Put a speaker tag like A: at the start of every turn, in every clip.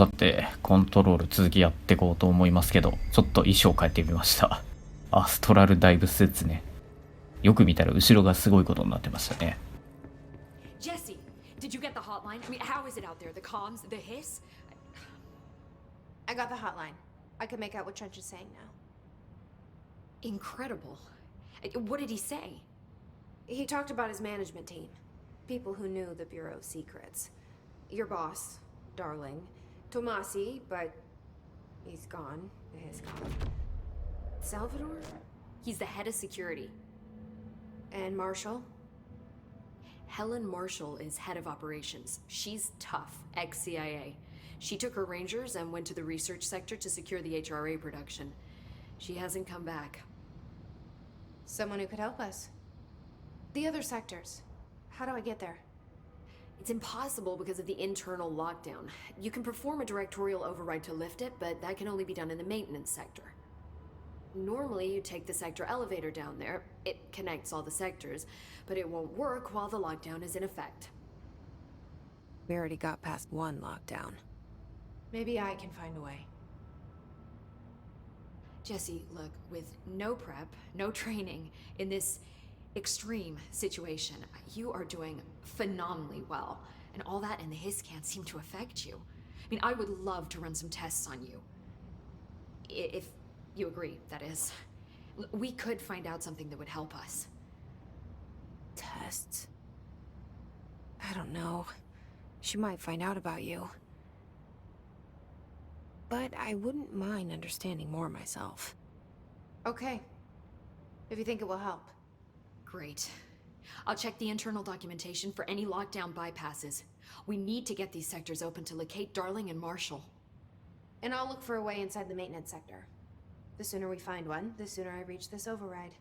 A: さて、コントロール続きやっていこうと思いますけど、ちょっと衣装変えてみました。アストラルダイブスーツね。よく見たら後ろがすごいことになってましたね。
B: Jesse, did you get the hotline? I mean, how is it out there? The comms, the hiss?
C: I got the hotline. I can make out what Trench is saying now.
B: Incredible. What did he say?
C: He talked about his management team. People who knew the Bureau's secrets. Your boss, Darling. Tomasi, but he's gone. He's gone. Salvador?
B: He's the head of security.
C: And Marshall?
B: Helen Marshall is head of operations. She's tough, ex-CIA. She took her rangers and went to the research sector to secure the HRA production. She hasn't come back.
C: Someone who could help us. The other sectors. How do I get there?
B: It's impossible because of the internal lockdown. You can perform a directorial override to lift it, but that can only be done in the maintenance sector. Normally, you take the sector elevator down there. It connects all the sectors, but it won't work while the lockdown is in effect.
D: We already got past one lockdown.
C: Maybe I can find a way.
B: Jesse, look, with no prep, no training, in this extreme situation, you are doing phenomenally well. And all that and the hiss can't seem to affect you. I mean, I would love to run some tests on you. If you agree, that is. We could find out something that would help us.
D: Tests? I don't know. She might find out about you. But I wouldn't mind understanding more myself.
C: Okay. If you think it will help.
B: Great. I'll check the internal documentation for any lockdown bypasses. We need to get these sectors open to locate Darling and Marshall.
C: And I'll look for a way inside the maintenance sector. The sooner we find one, the sooner I reach this override.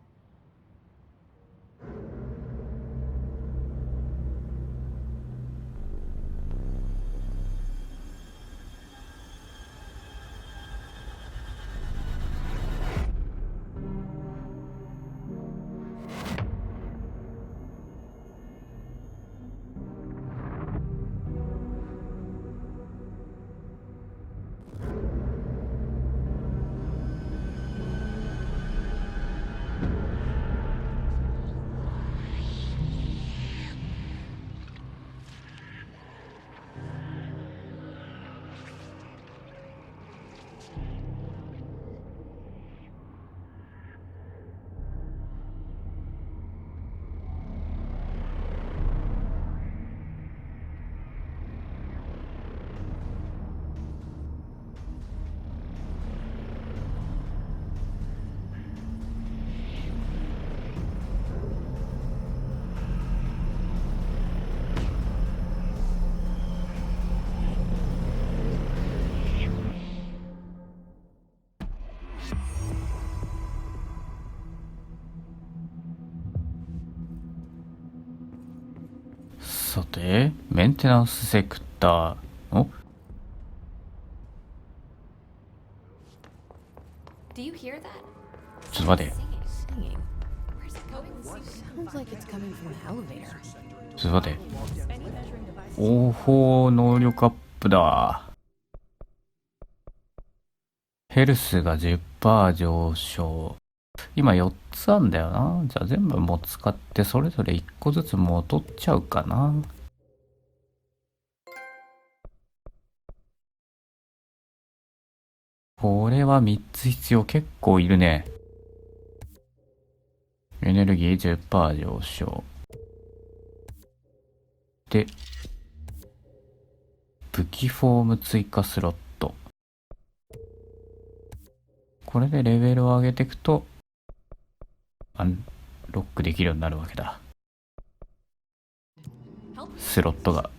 A: さて、メンテナンスセクターの
B: Do you hear that?
A: ちょっと待て。
D: Singing.
B: Where's it going?
D: Sounds like it's coming from an elevator.
A: ちょっと待て。応報能力アップだ。ヘルスが 10% 上昇。今4つあんだよな。じゃあ全部もう使ってそれぞれ1個ずつもう取っちゃうかな。これは3つ必要。結構いるね。エネルギー 10% 上昇。で、武器フォーム追加スロット。これでレベルを上げていくと、ロックできるようになるわけだ。スロットが。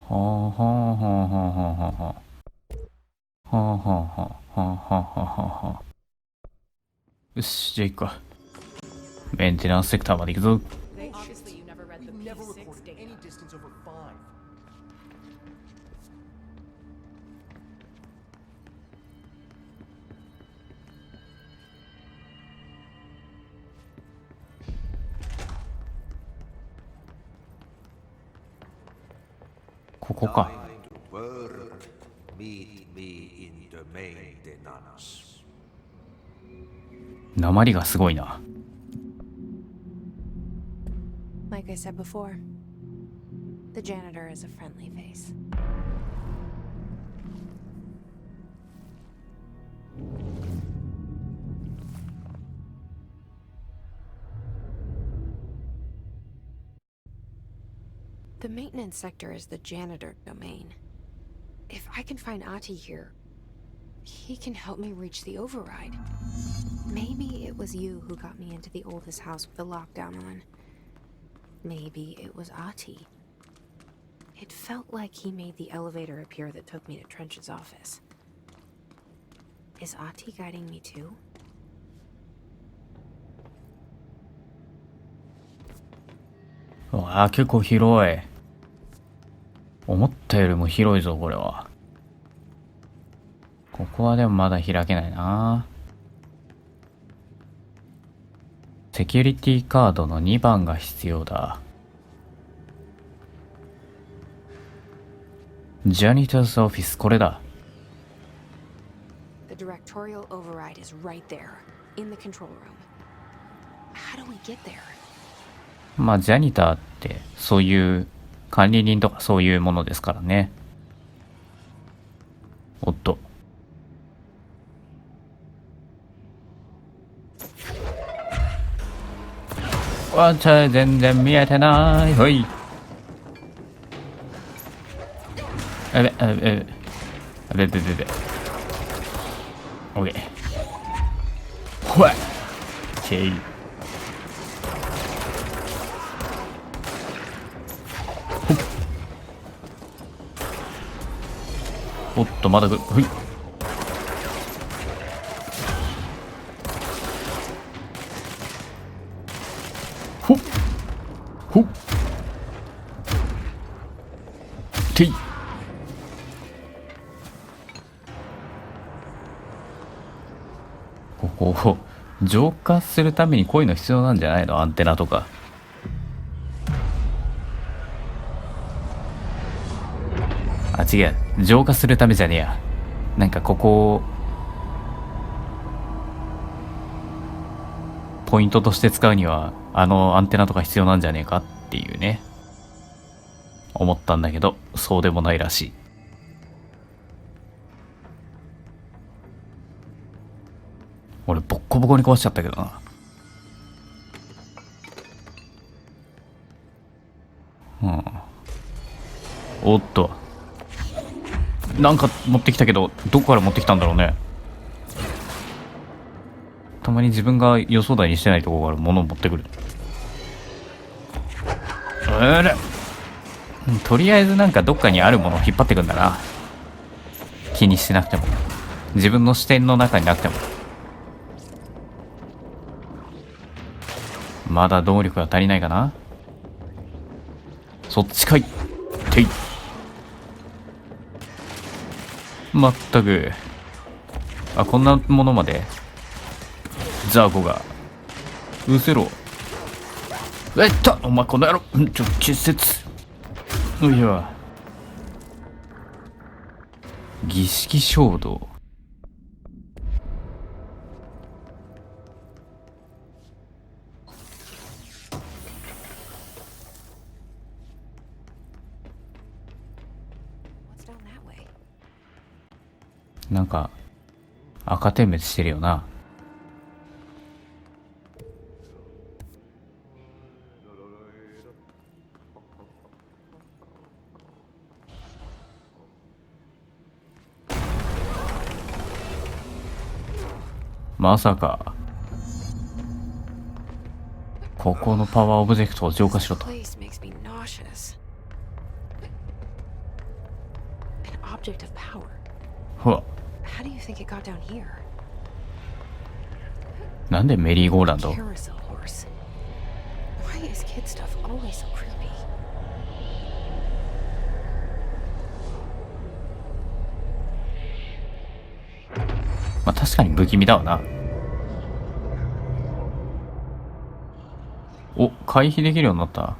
A: はあはあはあはあはあはあ。はあはあはあはあはあはあ。よし、じゃあ行くか。メンテナンスセクターまで行くぞ。
E: Obviously, you never read the P6 data.
F: Any distance over 5.
A: ここか。
F: Meet me in the maintenance.
A: 訛りがすごいな。
D: Like I said before, the janitor is a friendly face. The maintenance sector is the janitor domain. If I can find Ati here, he can help me reach the override. Maybe it was you who got me into the oldest house with the lockdown on. Maybe it was Ati. It felt like he made the elevator appear that took me to Trench's office. Is Ati guiding me too?
A: わあ、結構広い。思ったよりも広いぞ、これは。ここはでもまだ開けないな。セキュリティカードの2番が必要だ。ジャニターズオフィス、これだ。
D: The directorial override is right there, in the control room. How do we get there?
A: まあ、ジャニターってそういう管理人とかそういうものですからね。おっと。わちゃ、全然見えてない。ほい。あべ、あべ、あべ、あべ、あべ、あべ。オッケー。ほい。チェイ。おっと、まだ来る。ほい。ほっ。ほっ。てい。ここを浄化するためにこういうの必要なんじゃないの？アンテナとか。あ、違う。浄化するためじゃねえや。なんかここをポイントとして使うにはあのアンテナとか必要なんじゃねえかっていうね、思ったんだけど、そうでもないらしい。俺ボッコボコに壊しちゃったけどな。うん。おっと。なんか持ってきたけど、どこから持ってきたんだろうね。たまに自分が予想だにしてないところから物を持ってくる。とりあえずなんかどっかにあるものを引っ張ってくんだな。気にしてなくても。自分の視点の中になくても。まだ動力が足りないかな。そっちかい。てい。まったく。あ、こんなものまで。ザーゴが。うせろ。お前この野郎。結節。いや。儀式衝動。なんか赤点滅してるよな。まさかここのパワーオブジェクトを浄化しろと。ほわ。なんでメリーゴーランド？まあ確かに不気味だわな。お、回避できるようになった。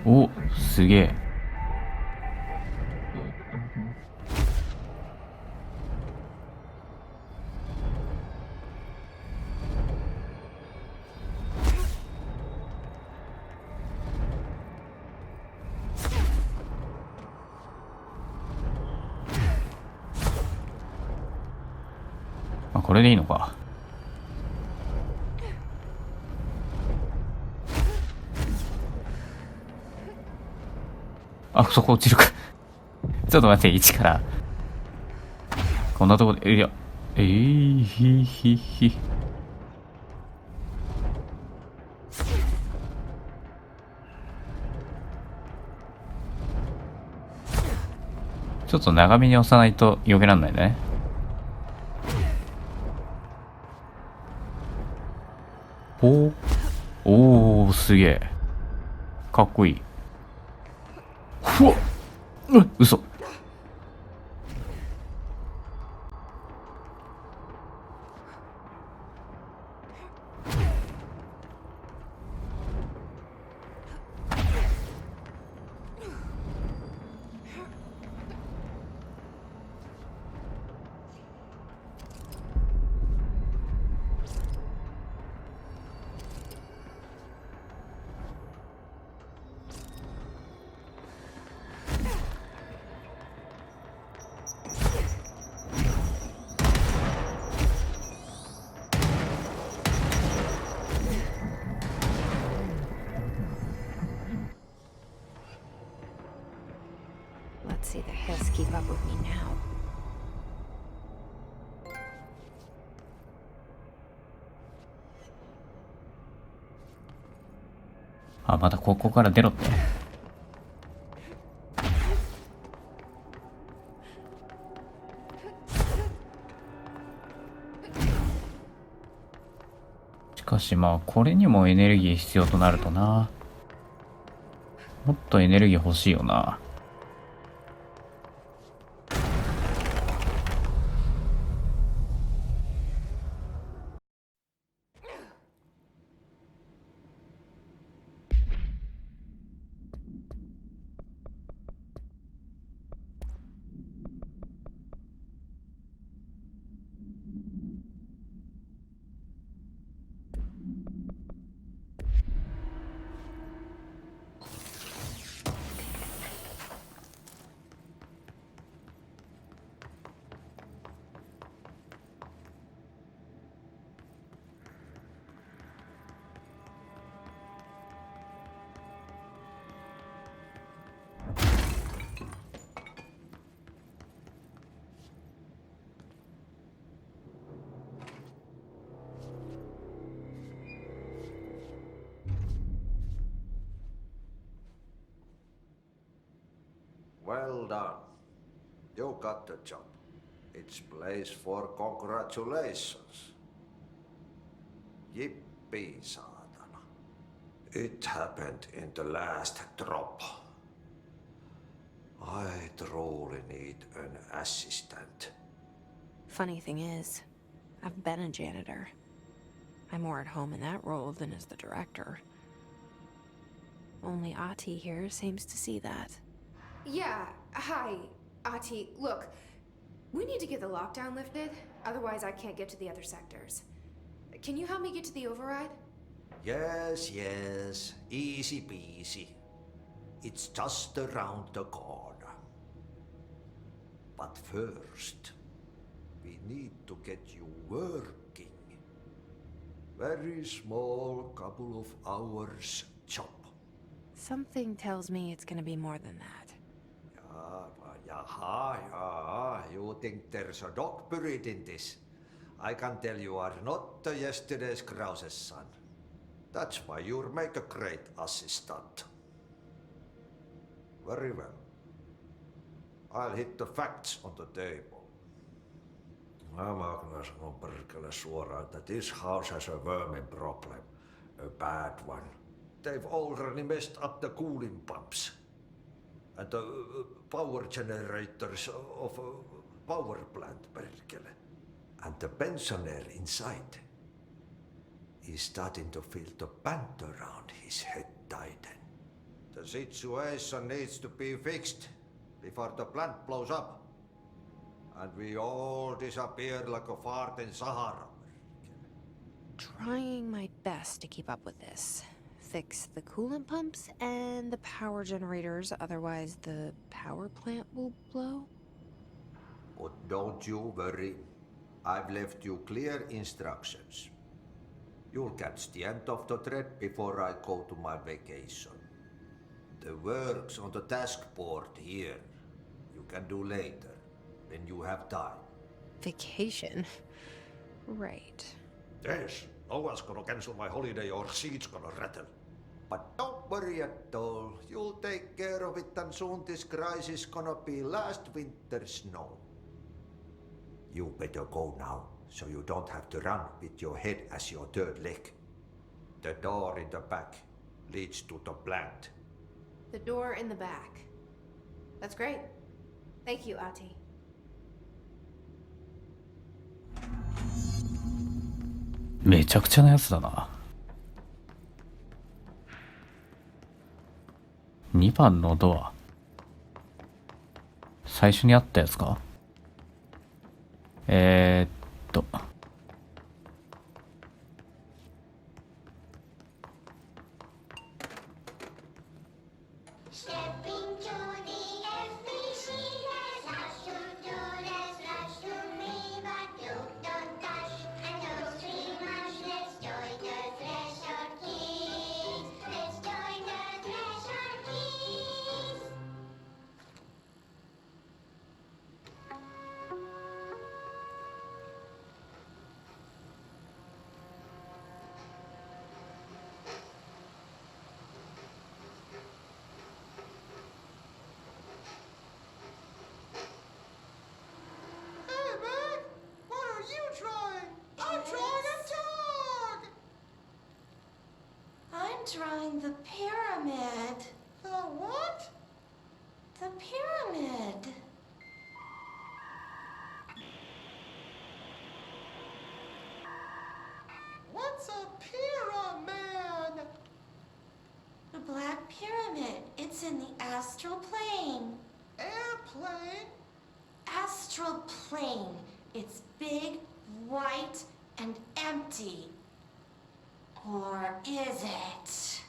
A: お、すげえ。あ、これでいいのか。あ、そこ落ちるか。ちょっと待って、1から。こんなとこで、いや、ひひひ。ちょっと長めに押さないと避けらんないね。おー、すげえ。かっこいい。ふわっ、嘘。
D: Let's see the hiss keep up with me now.
A: あ、またここから出ろって。しかしまあこれにもエネルギー必要となるとな。もっとエネルギー欲しいよな。
F: Well done. You got the job. It's place for congratulations. Yippee, saatana. It happened in the last drop. I truly need an assistant.
D: Funny thing is, I've been a janitor. I'm more at home in that role than as the director. Only Ati here seems to see that.
C: Yeah, hi, Ati. Look, we need to get the lockdown lifted, otherwise I can't get to the other sectors. Can you help me get to the override?
F: Yes, yes. Easy peasy. It's just around the corner. But first, we need to get you working. Very small, couple of hours job.
D: Something tells me it's gonna be more than that.
F: Yaha. You think there's a dog buried in this? I can tell you are not the yesterday's Krause's son. That's why you'll make a great assistant. Very well. I'll hit the facts on the table. Mä kyllä sanon perkele suoraan, että this house has a vermin problem. A bad one. They've already messed up the cooling pumps. And the power generators of a power plant, perkele. And the pensioner inside is starting to feel the band around his head tighten. The situation needs to be fixed before the plant blows up. And we all disappear like a fart in Sahara.
D: Trying my best to keep up with this. Fix the coolant pumps and the power generators, otherwise the power plant will blow.
F: But don't you worry. I've left you clear instructions. You'll catch the end of the thread before I go to my vacation. The work's on the task board here. You can do later, when you have time.
D: Vacation? Right.
F: Yes, no one's gonna cancel my holiday or seat's gonna rattle. But don't worry at all. You'll take care of it and soon this crisis gonna be last winter's snow. You better go now, so you don't have to run with your head as your third leg. The door in the back leads to the plant.
C: The door in the back. That's great. Thank you, Ati.
A: めちゃくちゃなやつだな。2番のドア。最初にあったやつか。
G: Drawing the pyramid.
F: The what?
G: The pyramid.
F: What's a pyramid?
G: The Black Pyramid. It's in the astral plane.
F: Airplane?
G: Astral plane. It's big, white, and empty. Or is it?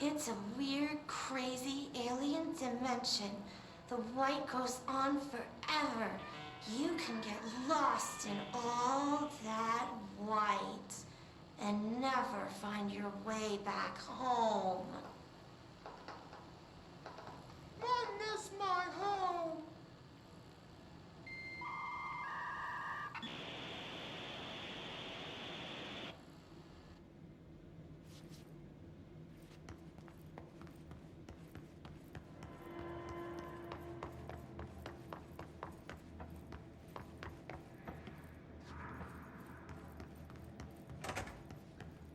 G: It's a weird, crazy alien dimension. The white goes on forever. You can get lost in all that white and never find your way back home.
F: I miss my home.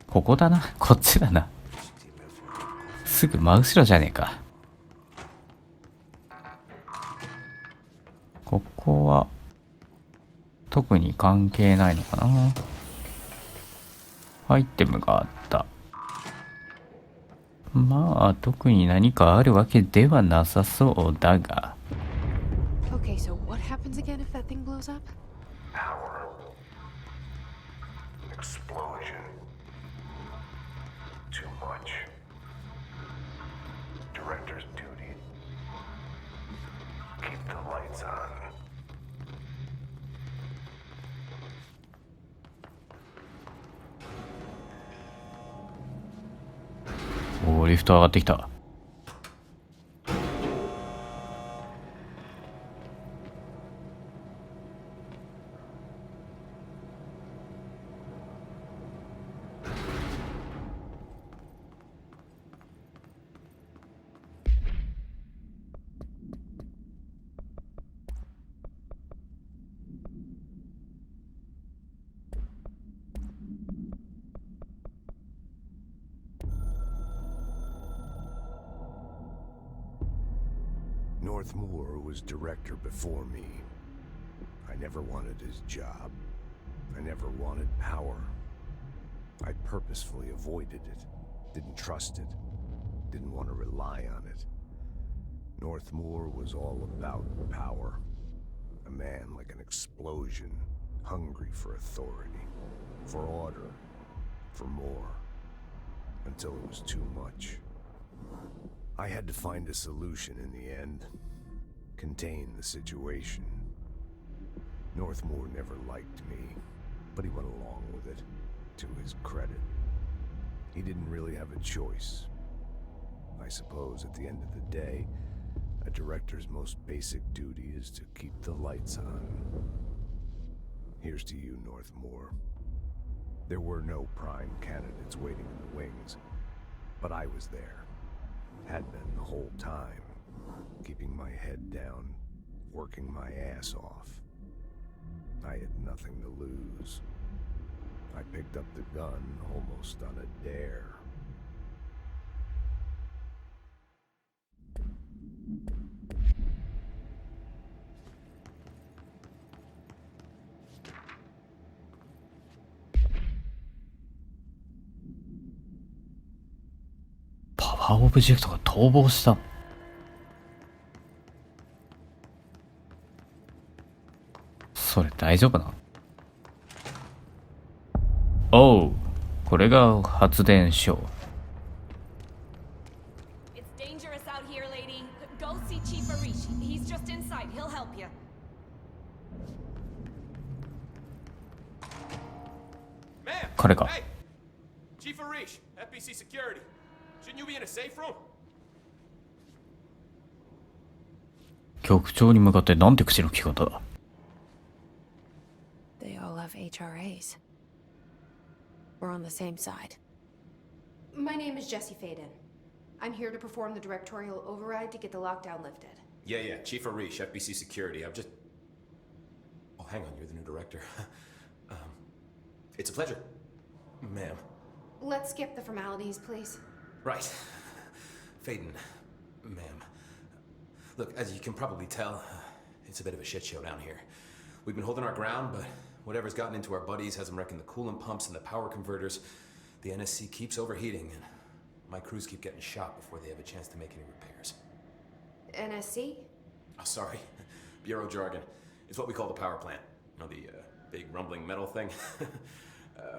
A: ここだな。こっちだな。すぐ真後ろじゃねえか。ここは特に関係ないのかな。アイテムがあった。まあ特に何かあるわけではなさそうだが。
D: Okay, so what happens again if that thing blows up?
H: Power. Explosion. Too much. Director's duty. Keep the lights on.
A: おー、リフト上がってきた。
H: North Moore was director before me. I never wanted his job. I never wanted power. I purposefully avoided it, didn't trust it. didn't want to rely on it. Northmoor was all about power. A man like an explosion, hungry for authority, for order, for more, until it was too much. I had to find a solution in the end, contain the situation. Northmoor never liked me, but he went along with it, to his credit. He didn't really have a choice. I suppose at the end of the day, a director's most basic duty is to keep the lights on. Here's to you, Northmoor. There were no prime candidates waiting in the wings, but I was there. Had been the whole time, keeping my head down, working my ass off. I had nothing to lose. I picked up the gun almost on a dare.
A: Powerオブジェクトが逃亡した。それ大丈夫なの？おう、これが発電所。
E: It's dangerous out here, lady. Go see Chief Arish. He's just inside. He'll help you.
I: Ma'am!
A: 彼か。
I: Hey! Chief Arish, FBC Security. Shouldn't you be in a safe room?
A: 局長に向かってなんて口の利き方だ。
D: They all have HRAs. We're on the same side.
C: My name is Jesse Faden. I'm here to perform the directorial override to get the lockdown lifted.
I: Yeah, Chief Arish, FBC Security. I'm just... Oh, hang on, you're the new director. It's a pleasure, ma'am.
C: Let's skip the formalities, please.
I: Right. Faden, ma'am. Look, as you can probably tell, it's a bit of a shit show down here. We've been holding our ground, but whatever's gotten into our buddies has them wrecking the coolant pumps and the power converters. The NSC keeps overheating, and my crews keep getting shot before they have a chance to make any repairs.
C: NSC?
I: Oh, sorry. Bureau jargon. It's what we call the power plant. You know, the big rumbling metal thing?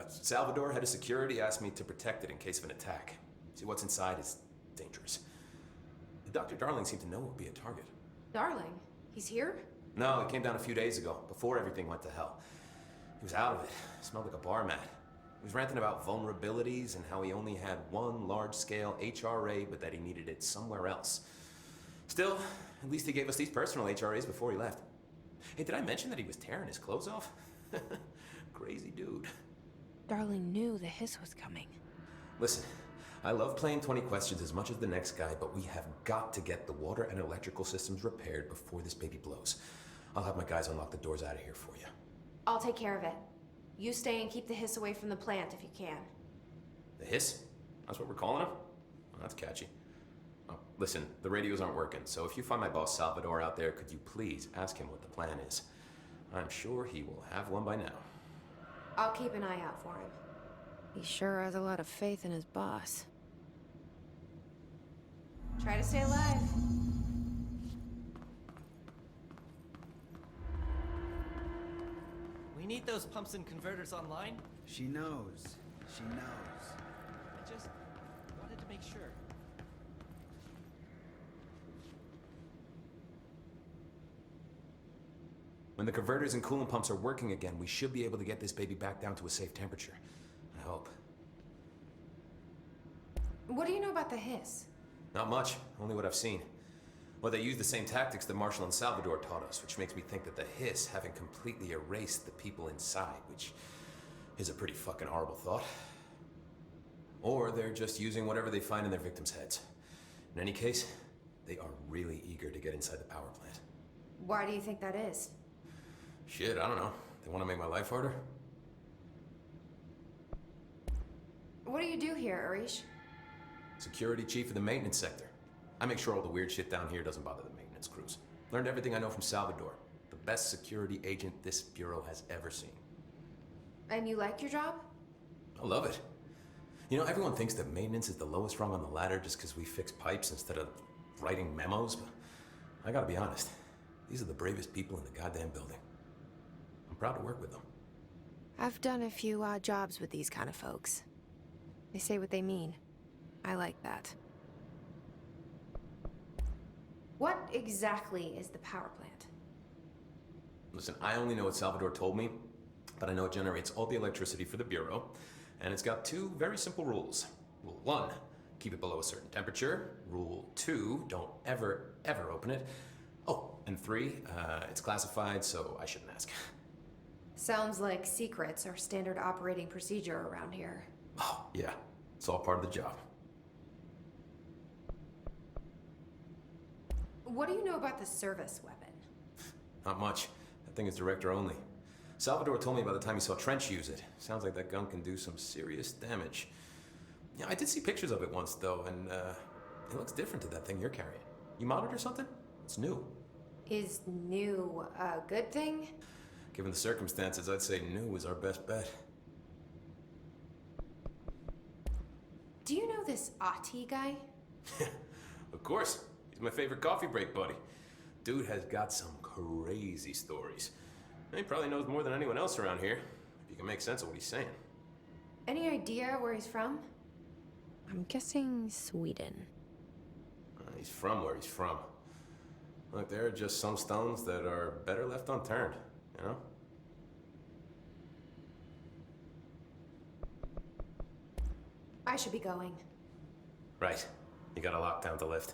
I: Salvador, head of security, asked me to protect it in case of an attack. See, what's inside is dangerous. Dr. Darling seemed to know it would be a target.
C: Darling? He's here?
I: No, he came down a few days ago, before everything went to hell. He was out of it. Smelled like a bar mat. He was ranting about vulnerabilities and how he only had one large-scale HRA, but that he needed it somewhere else. Still, at least he gave us these personal HRAs before he left. Hey, did I mention that he was tearing his clothes off? Crazy dude.
D: Darling knew the hiss was coming.
I: Listen, I love playing 20 questions as much as the next guy, but we have got to get the water and electrical systems repaired before this baby blows. I'll have my guys unlock the doors out of here for you.
C: I'll take care of it. You stay and keep the hiss away from the plant if you can.
I: The hiss? That's what we're calling him? Well, that's catchy. Oh, listen, the radios aren't working, so if you find my boss Salvador out there, could you please ask him what the plan is? I'm sure he will have one by now.
C: I'll keep an eye out for him.
D: He sure has a lot of faith in his boss.
C: Try to stay alive.
J: We need those pumps and converters online.
K: She knows. She knows.
J: I just wanted to make sure.
I: When the converters and coolant pumps are working again, we should be able to get this baby back down to a safe temperature. I hope.
C: What do you know about the hiss?
I: Not much, only what I've seen. Well, they use the same tactics that Marshall and Salvador taught us, which makes me think that the hiss haven't completely erased the people inside, which is a pretty fucking horrible thought. Or they're just using whatever they find in their victims' heads. In any case, they are really eager to get inside the power plant.
C: Why do you think that is?
I: Shit, I don't know. They want to make my life harder?
C: What do you do here, Arish?
I: Security chief of the maintenance sector. I make sure all the weird shit down here doesn't bother the maintenance crews. Learned everything I know from Salvador. The best security agent this bureau has ever seen.
C: And you like your job?
I: I love it. You know, everyone thinks that maintenance is the lowest rung on the ladder just because we fix pipes instead of writing memos, but I gotta be honest. These are the bravest people in the goddamn building. I'm proud to work with them.
D: I've done a few odd jobs with these kind of folks. They say what they mean. I like that.
C: What exactly is the power plant?
I: Listen, I only know what Salvador told me, but I know it generates all the electricity for the Bureau, and it's got two very simple rules. Rule 1, keep it below a certain temperature. Rule 2, don't ever, ever open it. Oh, and 3, it's classified, so I shouldn't ask.
C: Sounds like secrets are standard operating procedure around here.
I: Oh, yeah. It's all part of the job.
C: What do you know about the service weapon?
I: Not much. That thing is director only. Salvador told me by the time he saw Trench use it. Sounds like that gun can do some serious damage. Yeah, I did see pictures of it once, though, and it looks different to that thing you're carrying. You monitor something? It's new.
C: Is new a good thing?
I: Given the circumstances, I'd say new is our best bet.
C: Do you know this Ati guy?
I: Of course. He's my favorite coffee break buddy. Dude has got some crazy stories. He probably knows more than anyone else around here, if you can make sense of what he's saying.
C: Any idea where he's from?
D: I'm guessing Sweden.
I: He's from where he's from. Look, there are just some stones that are better left unturned, you know?
C: I should be going.
I: Right. You got a lockdown to lift.